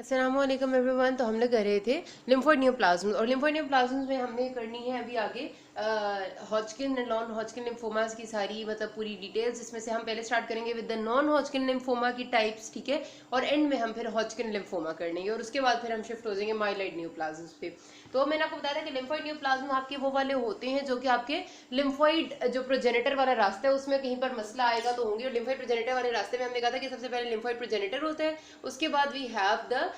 अस्सलामुअलैकुम एवरीवन। तो हम लोग कर रहे थे लिम्फोइड नियोप्लाज्म, और लिम्फोइड नियोप्लाज्म में हमने करनी है अभी आगे Hodgkin and non Hodgkin lymphomas की सारी मतलब पूरी डिटेल्स, जिसमें से हम पहले स्टार्ट करेंगे with the non Hodgkin lymphoma की टाइप्स, ठीक है, और एंड में हम फिर हॉजकिन लिम्फोमा कर लेंगे और उसके बाद फिर हम शिफ्ट हो जाएंगे माइलॉइड नियोप्लाज्म पे। तो मैंने आपको बताया था कि लिम्फोइड नियोप्लाज्म आपके वो वाले होते हैं जो कि आपके लिम्फोइड जो प्रोजेनेटर वाला रास्ता है उसमें कहीं पर मसला आएगा तो होंगे। और लिम्फोइड प्रोजेनेटर वाले रास्ते में हमने कहा था कि सबसे पहले लिम्फोइड प्रोजेनेटर होता है, उसके बाद वी हैव द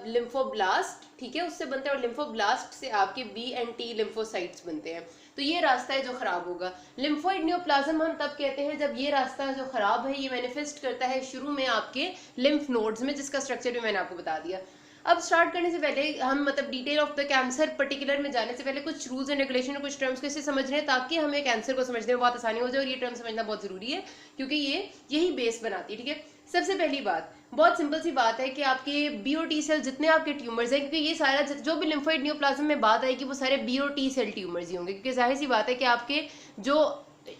लिम्फोब्लास्ट, ठीक है, उससे बनते हैं, और लिम्फोब्लास्ट से आपके बी एंड टी लिम्फोसाइट्स बनते हैं। तो ये रास्ता है जो खराब होगा। लिम्फोइड नियोप्लाज्म हम तब कहते हैं जब ये रास्ता जो खराब है ये मैनिफेस्ट करता है शुरू में आपके लिम्फ नोड्स में, जिसका स्ट्रक्चर भी मैंने आपको बता दिया। अब स्टार्ट करने से पहले हम मतलब detail of the cancer particular में जाने से पहले कुछ रूल्स एंड रेगुलेशन और कुछ टर्म्स को इससे समझ रहे हैं ताकि हमें कैंसर को समझने में बहुत आसानी हो जाए, और ये टर्म समझना बहुत जरूरी है क्योंकि ये यही बेस बनाती है, ठीक है। सबसे पहली बात, बहुत सिंपल सी बात है कि आपके बीओटी सेल जितने आपके ट्यूमर्स हैं, क्योंकि ये सारा जो भी लिम्फोइड नियोप्लाज्म में बात आएगी वो सारे बीओटी सेल ट्यूमर्स ही होंगे, क्योंकि जाहिर सी बात है कि आपके जो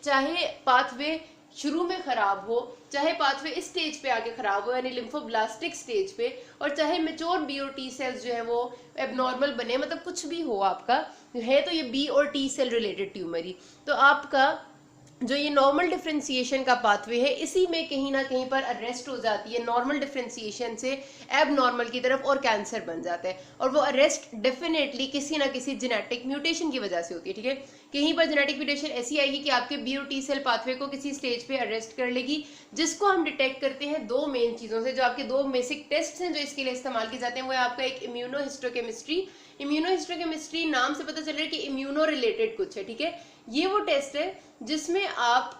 चाहे पाथवे शुरू में खराब हो, चाहे पाथवे इस स्टेज पे आके खराब हो यानी लिम्फोब्लास्टिक स्टेज पे, और चाहे मेच्योर बीओटी सेल्स जो है वो एबनॉर्मल बने, मतलब कुछ भी हो आपका है तो ये बी और टी सेल रिलेटेड ट्यूमर ही, तो आपका जो ये नॉर्मल डिफ्रेंसिएशन का पाथवे है इसी में कहीं ना कहीं पर अरेस्ट हो जाती है नॉर्मल डिफ्रेंसिएशन से एब नॉर्मल की तरफ, और कैंसर बन जाता है। और वो अरेस्ट डेफिनेटली किसी ना किसी जेनेटिक म्यूटेशन की वजह से होती है, ठीक है। कहीं पर जेनेटिक म्यूटेशन ऐसी आएगी कि आपके बीओटी सेल पाथवे को किसी स्टेज पे अरेस्ट कर लेगी, जिसको हम डिटेक्ट करते हैं दो मेन चीजों से। जो आपके दो बेसिक टेस्ट हैं जो इसके लिए इस्तेमाल किए जाते हैं वो है आपका एक इम्यूनोहिस्टोकेमिस्ट्री। इम्यूनोहिस्टोकेमिस्ट्री नाम से पता चल रहा है कि इम्यूनो रिलेटेड कुछ है, ठीक है। ये वो टेस्ट है जिसमें आप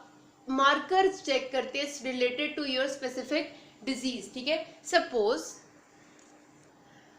मार्कर्स चेक करते हैं related to your specific disease, ठीक है। सपोज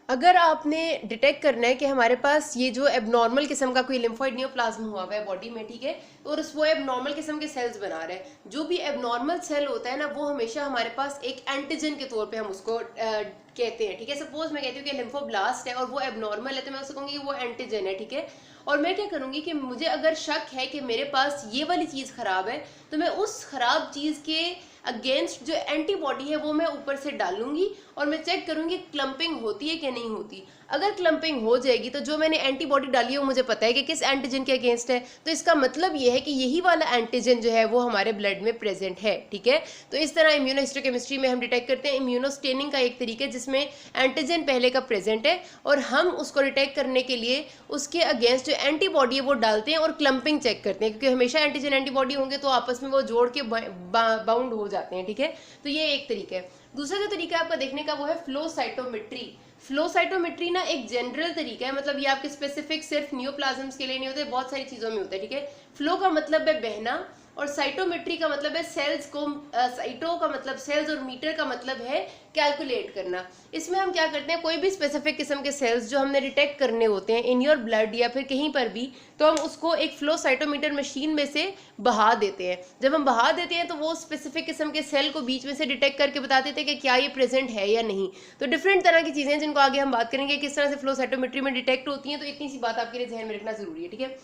अगर आपने डिटेक्ट करना है कि हमारे पास ये जो एबनॉर्मल किस्म का कोई लिम्फोइड नियोप्लाज्म हुआ हुआ है बॉडी में, ठीक है, और वो एबनॉर्मल किस्म के सेल्स बना रहे हैं। जो भी एबनॉर्मल सेल होता है ना वो हमेशा हमारे पास एक एंटीजन के तौर पे हम उसको कहते हैं, ठीक है। सपोज मैं कहती हूँ कि लिम्फोब्लास्ट है और वो एबनॉर्मल है तो मैं उसको कहूँगी वो एंटीजन है, ठीक है। और मैं क्या करूँगी कि मुझे अगर शक है कि मेरे पास ये वाली चीज़ खराब है तो मैं उस खराब चीज़ के अगेंस्ट जो एंटीबॉडी है वो मैं ऊपर से डालूंगी और मैं चेक करूंगी क्लम्पिंग होती है कि नहीं होती। अगर क्लम्पिंग हो जाएगी तो जो मैंने एंटीबॉडी डाली है वो मुझे पता है कि किस एंटीजन के अगेंस्ट है, तो इसका मतलब ये है कि यही वाला एंटीजन जो है वो हमारे ब्लड में प्रेजेंट है, ठीक है। तो इस तरह इम्यूनोहिस्टोकेमिस्ट्री में हम डिटेक्ट करते हैं। इम्यूनोस्टेनिंग का एक तरीका है जिसमें एंटीजन पहले का प्रेजेंट है और हम उसको डिटेक्ट करने के लिए उसके अगेंस्ट जो एंटीबॉडी है वो डालते हैं और क्लम्पिंग चेक करते हैं, क्योंकि हमेशा एंटीजन एंटीबॉडी होंगे तो आपस में वो जोड़ के बाउंड हो जाते हैं, ठीक है। तो ये एक तरीका है। दूसरा जो तरीका आपका देखने का वो है फ्लो साइटोमेट्री। फ्लो साइटोमेट्री ना एक जनरल तरीका है, मतलब ये आपके स्पेसिफिक सिर्फ नियोप्लाज्म्स के लिए नहीं होते, बहुत सारी चीजों में होता है, ठीक है। फ्लो का मतलब है बहना और साइटोमेट्री का मतलब है सेल्स को, साइटो का मतलब सेल्स और मीटर का मतलब है कैलकुलेट करना। इसमें हम क्या करते हैं, कोई भी स्पेसिफिक किस्म के सेल्स जो हमने डिटेक्ट करने होते हैं इन योर ब्लड या फिर कहीं पर भी, तो हम उसको एक फ्लो साइटोमीटर मशीन में से बहा देते हैं। जब हम बहा देते हैं तो वो स्पेसिफिक किस्म के सेल को बीच में से डिटेक्ट करके बता देते हैं कि क्या ये प्रेजेंट है या नहीं। तो डिफरेंट तरह की चीजें जिनको आगे हम बात करेंगे किस तरह से फ्लो साइटोमेट्री में डिटेक्ट होती हैं, तो इतनी सी बात आपके लिए ध्यान में रखना जरूरी है, ठीक है।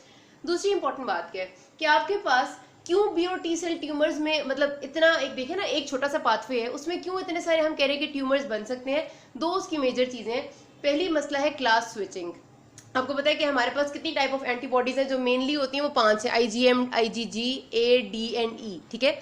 दूसरी इंपॉर्टेंट बात क्या है कि आपके पास क्यों बीओटी सेल ट्यूमर्स में मतलब इतना एक देखे ना एक छोटा सा पाथवे है उसमें क्यों इतने सारे हम कह रहे हैं कि ट्यूमर्स बन सकते हैं। दो उसकी मेजर चीजें, पहली मसला है क्लास स्विचिंग। आपको पता है कि हमारे पास कितनी टाइप ऑफ एंटीबॉडीज हैं, जो मेनली होती हैं वो 5 है, IgM, IgG, A, D and E, ठीक है।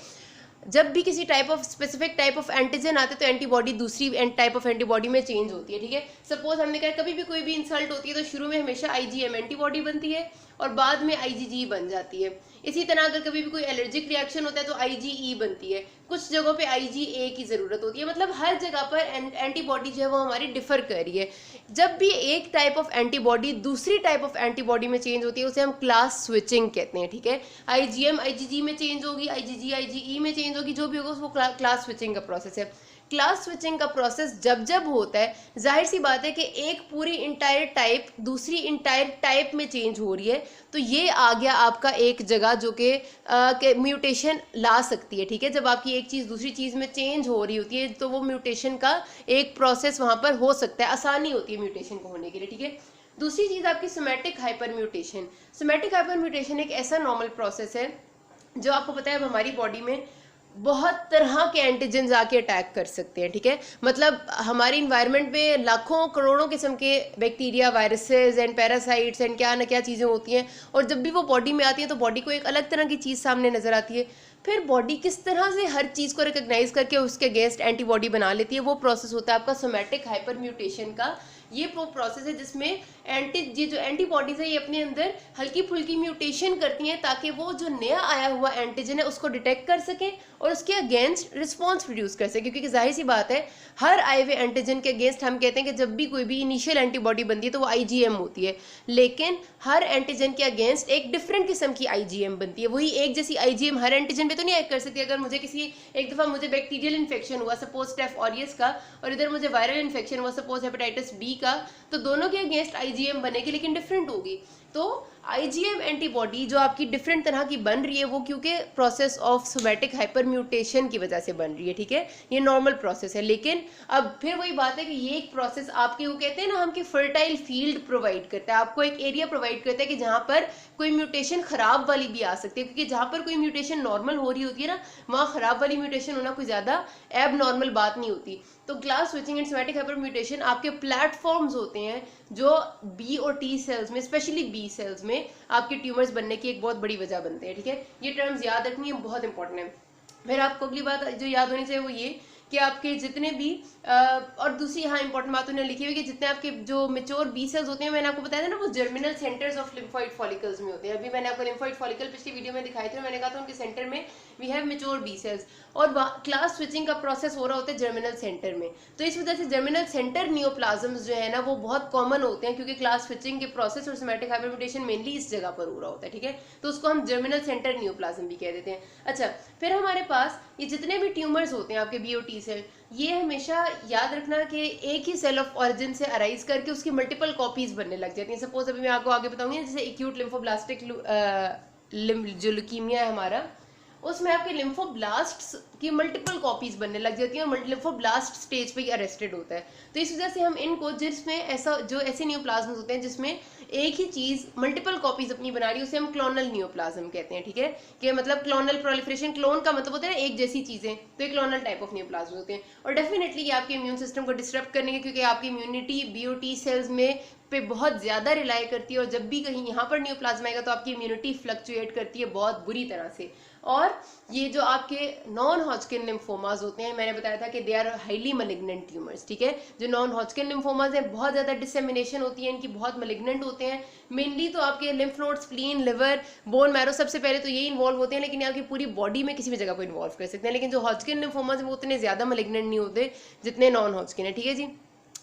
जब भी किसी type of specific type of antigen आते हैं तो एंटीबॉडी दूसरी टाइप ऑफ एंटीबॉडी में चेंज होती है, ठीक है। सपोज हमने कहा कभी भी कोई भी इंसल्ट होती है तो शुरू में हमेशा आईजीएम एंटीबॉडी बनती है और बाद में आईजीजी बन जाती है। इसी तरह अगर कभी भी कोई एलर्जिक रिएक्शन होता है तो आईजीई बनती है, कुछ जगहों पे आईजीए की जरूरत होती है, मतलब हर जगह पर एंटीबॉडी जो है वो हमारी डिफर कर रही है। जब भी एक टाइप ऑफ एंटीबॉडी दूसरी टाइप ऑफ एंटीबॉडी में चेंज होती है उसे हम क्लास स्विचिंग कहते हैं, ठीक है। आईजीएम आईजीजी में चेंज होगी, आईजीजी आईजीई में चेंज होगी, जो भी होगा वो क्लास स्विचिंग का प्रोसेस है। क्लास स्विचिंग का प्रोसेस जब जब होता है जाहिर सी बात है कि एक पूरी इंटायर टाइप दूसरी इंटायर टाइप में चेंज हो रही है, तो ये आ गया आपका एक जगह जो कि म्यूटेशन ला सकती है, ठीक है। जब आपकी एक चीज़ दूसरी चीज़ में चेंज हो रही होती है तो वो म्यूटेशन का एक प्रोसेस वहाँ पर हो सकता है, आसानी होती है म्यूटेशन को होने के लिए, ठीक है। दूसरी चीज़ आपकी somatic hyper mutation. Somatic hyper mutation एक ऐसा नॉर्मल प्रोसेस है जो आपको पता है अब हमारी बॉडी में बहुत तरह के एंटीजन आके अटैक कर सकते हैं, ठीक है। मतलब हमारे इन्वायरमेंट में लाखों करोड़ों किस्म के bacteria, viruses and parasites and क्या ना क्या चीज़ें होती हैं, और जब भी वो बॉडी में आती हैं तो बॉडी को एक अलग तरह की चीज़ सामने नजर आती है। फिर बॉडी किस तरह से हर चीज़ को रिकॉग्नाइज करके उसके अगेंस्ट एंटीबॉडी बना लेती है, वो प्रोसेस होता है आपका सोमैटिक हाइपर म्यूटेशन का। ये प्रोसेस है जिसमें ये जो एंटीबॉडीज है ये अपने अंदर हल्की फुल्की म्यूटेशन करती हैं ताकि वो जो नया आया हुआ एंटीजन है उसको डिटेक्ट कर सके और उसके अगेंस्ट रिस्पॉन्स प्रोड्यूस कर सके। क्योंकि जाहिर सी बात है, हर आए हुए एंटीजन के अगेंस्ट हम कहते हैं कि जब भी कोई भी इनिशियल एंटीबॉडी बनती है तो वो आईजीएम होती है, लेकिन हर एंटीजन के अगेंस्ट एक डिफरेंट किस्म की आईजीएम बनती है। वही एक जैसी आईजीएम हर एंटीजन पे तो नहीं एक्ट कर सकती। अगर मुझे एक दफ़ा मुझे बैक्टीरियल इन्फेक्शन हुआ सपोज स्टेफ ऑरियस का, और इधर मुझे वायरल इन्फेक्शन हुआ सपोज हेपेटाइटिस बी का, तो दोनों के अगेंस्ट आईजीएम बनेगी लेकिन डिफरेंट होगी। तो आईजीएम एंटीबॉडी जो आपकी डिफरेंट तरह की बन रही है वो क्योंकि process of somatic hyper mutation की वजह से बन रही है, ठीक है। ये नॉर्मल प्रोसेस है, लेकिन अब फिर वही बात है कि ये एक प्रोसेस आपके वो कहते हैं ना हम कि फर्टाइल फील्ड प्रोवाइड करता है, आपको एक एरिया प्रोवाइड करता है कि जहाँ पर कोई म्यूटेशन खराब वाली भी आ सकती है। क्योंकि जहाँ पर कोई म्यूटेशन नॉर्मल हो रही होती है ना, वहाँ खराब वाली म्यूटेशन होना कोई ज़्यादा एब नॉर्मल बात नहीं होती। तो class switching and somatic hyper mutation आपके प्लेटफॉर्म्स होते हैं जो बी और टी सेल्स में, स्पेशली बी सेल्स में आपके ट्यूमर्स बनने की एक बहुत बड़ी वजह बनते हैं, ठीक है। ये टर्म्स याद रखनी है, बहुत इंपॉर्टेंट है। फिर आपको अगली बात जो याद होनी चाहिए वो ये कि आपके जितने भी और दूसरी यहाँ इंपॉर्टेंट बात उन्होंने लिखी हुई कि जितने आपके जो मेच्योर बी सेल्स होते हैं, मैंने आपको बताया था ना, वो germinal centres of lymphoid follicles में होते हैं। अभी मैंने आपको लिम्फोइड फॉलिकल पिछली वीडियो में दिखाए थे, मैंने कहा था उनके सेंटर में we have mature B cells, और क्लास स्विचिंग का प्रोसेस हो रहा होता है जर्मिनल सेंटर में। तो इस वजह से जर्मिनल सेंटर नियोप्लाज्म्स जो है ना वो बहुत कॉमन होते हैं, क्योंकि क्लास स्विचिंग के प्रोसेस और सोमैटिक हाइपर म्यूटेशन मेनली इस जगह पर हो रहा होता है, ठीक है। तो उसको हम जर्मिनल सेंटर नियोप्लाज्म भी कह देते हैं। अच्छा, फिर हमारे पास ये जितने भी ट्यूमर्स होते हैं आपके बी और टी सेल, ये हमेशा याद रखना कि एक ही सेल ऑफ ऑरिजिन से अराइज करके उसकी मल्टीपल कॉपीज बनने लग जाती हैं। सपोज अभी मैं आपको आगे बताऊंगी, जैसे एक्यूट लिम्फोब्लास्टिक जो ल्यूकीमिया है हमारा, उसमें आपके लिम्फोब्लास्ट्स की मल्टीपल कॉपीज बनने लग जाती हैं और लिम्फोब्लास्ट स्टेज पे ही अरेस्टेड होता है। तो इस वजह से हम इनको, जिसमें ऐसे नियोप्लाज्म्स होते हैं जिसमें एक ही चीज मल्टीपल कॉपीज अपनी बना रही है, उसे हम क्लोनल नियोप्लाज्म कहते हैं, ठीक है। कि मतलब क्लोनल प्रोलिफरेशन, क्लोन का मतलब होता है एक जैसी चीजें, तो एक क्लोनल टाइप ऑफ नियोप्लाज्म होते हैं। और डेफिनेटली ये आपके इम्यून सिस्टम को डिस्टर्ब करने के, क्योंकि आपकी इम्यूनिटी बी और टी सेल्स में पे बहुत ज़्यादा रिलाई करती है, और जब भी कहीं यहाँ पर नियोप्लाज्म आएगा तो आपकी इम्यूनिटी फ्लक्चुएट करती है बहुत बुरी तरह से। और ये जो आपके नॉन हॉजकिन लिम्फोमास होते हैं, मैंने बताया था कि they are highly malignant tumours, ठीक है। जो नॉन हॉजकिन लिम्फोमास हैं बहुत ज़्यादा डिसेमिनेशन होती है इनकी, बहुत मलिग्नेंट होते हैं। मेनली तो आपके lymph node, spleen, liver, bone marrow सबसे पहले तो ये इन्वॉल्व होते हैं, लेकिन ये आपकी पूरी बॉडी में किसी भी जगह को इन्वॉल्व कर सकते हैं। लेकिन जो हॉजकिन लिम्फोमास है वो उतने ज़्यादा मलिग्नेंट नहीं होते जितने नॉन हॉजकिन है, ठीक है जी।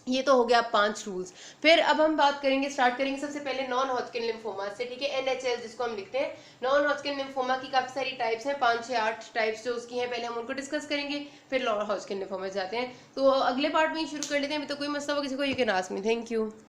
ये तो हो गया 5 रूल्स। फिर अब हम बात करेंगे, स्टार्ट करेंगे सबसे पहले नॉन हॉजकिन लिम्फोमा से, ठीक है। एनएचएल जिसको हम लिखते हैं। नॉन हॉजकिन लिम्फोमा की काफी सारी टाइप्स हैं, 5 से 8 टाइप्स जो उसकी हैं, पहले हम उनको डिस्कस करेंगे, फिर नॉन हॉजकिन लिम्फोमा जाते हैं। तो अगले पार्ट में ही शुरू कर लेते हैं, अभी तो कोई मसला हो किसी को, you can ask me. Thank you.